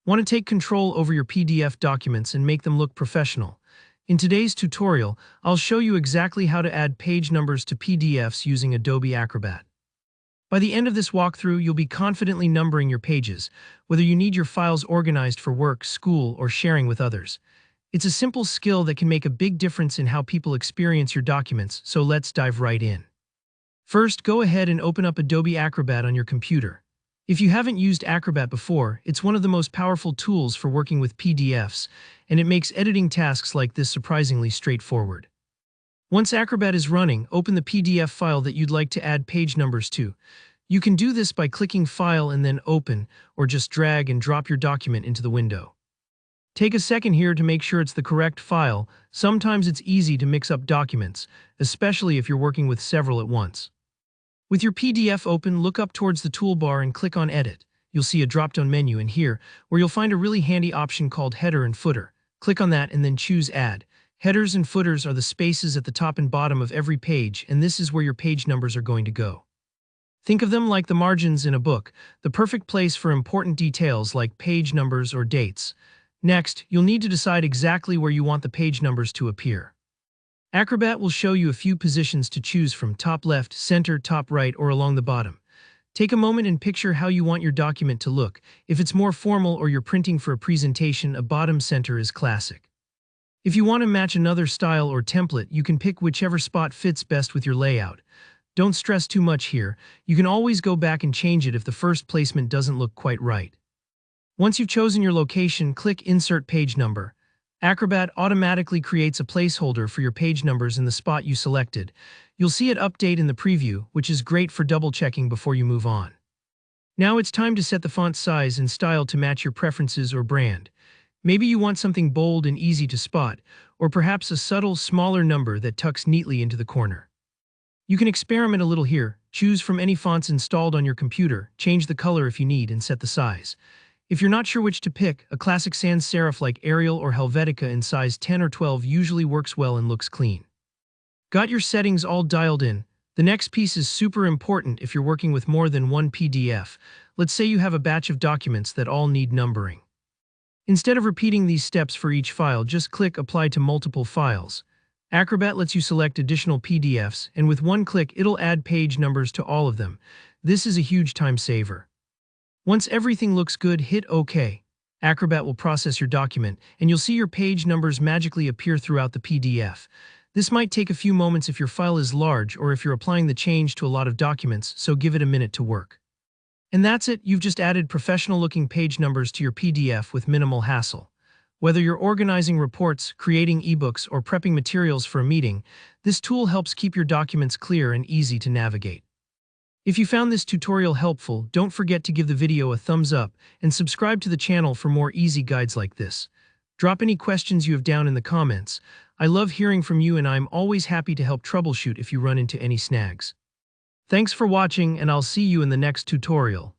Want to take control over your PDF documents and make them look professional? In today's tutorial, I'll show you exactly how to add page numbers to PDFs using Adobe Acrobat. By the end of this walkthrough, you'll be confidently numbering your pages, whether you need your files organized for work, school, or sharing with others. It's a simple skill that can make a big difference in how people experience your documents, so let's dive right in. First, go ahead and open up Adobe Acrobat on your computer. If you haven't used Acrobat before, it's one of the most powerful tools for working with PDFs, and it makes editing tasks like this surprisingly straightforward. Once Acrobat is running, open the PDF file that you'd like to add page numbers to. You can do this by clicking File and then Open, or just drag and drop your document into the window. Take a second here to make sure it's the correct file. Sometimes it's easy to mix up documents, especially if you're working with several at once. With your PDF open, look up towards the toolbar and click on Edit. You'll see a drop-down menu in here, where you'll find a really handy option called Header and Footer. Click on that and then choose Add. Headers and footers are the spaces at the top and bottom of every page, and this is where your page numbers are going to go. Think of them like the margins in a book, the perfect place for important details like page numbers or dates. Next, you'll need to decide exactly where you want the page numbers to appear. Acrobat will show you a few positions to choose from: top left, center, top right, or along the bottom. Take a moment and picture how you want your document to look. If it's more formal or you're printing for a presentation, a bottom center is classic. If you want to match another style or template, you can pick whichever spot fits best with your layout. Don't stress too much here. You can always go back and change it if the first placement doesn't look quite right. Once you've chosen your location, click Insert Page Number. Acrobat automatically creates a placeholder for your page numbers in the spot you selected. You'll see it update in the preview, which is great for double-checking before you move on. Now it's time to set the font size and style to match your preferences or brand. Maybe you want something bold and easy to spot, or perhaps a subtle, smaller number that tucks neatly into the corner. You can experiment a little here. Choose from any fonts installed on your computer, change the color if you need, and set the size. If you're not sure which to pick, a classic sans serif like Arial or Helvetica in size 10 or 12 usually works well and looks clean. Got your settings all dialed in? The next piece is super important if you're working with more than one PDF. Let's say you have a batch of documents that all need numbering. Instead of repeating these steps for each file, just click Apply to Multiple Files. Acrobat lets you select additional PDFs, and with one click, it'll add page numbers to all of them. This is a huge time saver. Once everything looks good, hit OK. Acrobat will process your document, and you'll see your page numbers magically appear throughout the PDF. This might take a few moments if your file is large or if you're applying the change to a lot of documents, so give it a minute to work. And that's it, you've just added professional-looking page numbers to your PDF with minimal hassle. Whether you're organizing reports, creating ebooks, or prepping materials for a meeting, this tool helps keep your documents clear and easy to navigate. If you found this tutorial helpful, don't forget to give the video a thumbs up and subscribe to the channel for more easy guides like this. Drop any questions you have down in the comments. I love hearing from you, and I'm always happy to help troubleshoot if you run into any snags. Thanks for watching, and I'll see you in the next tutorial.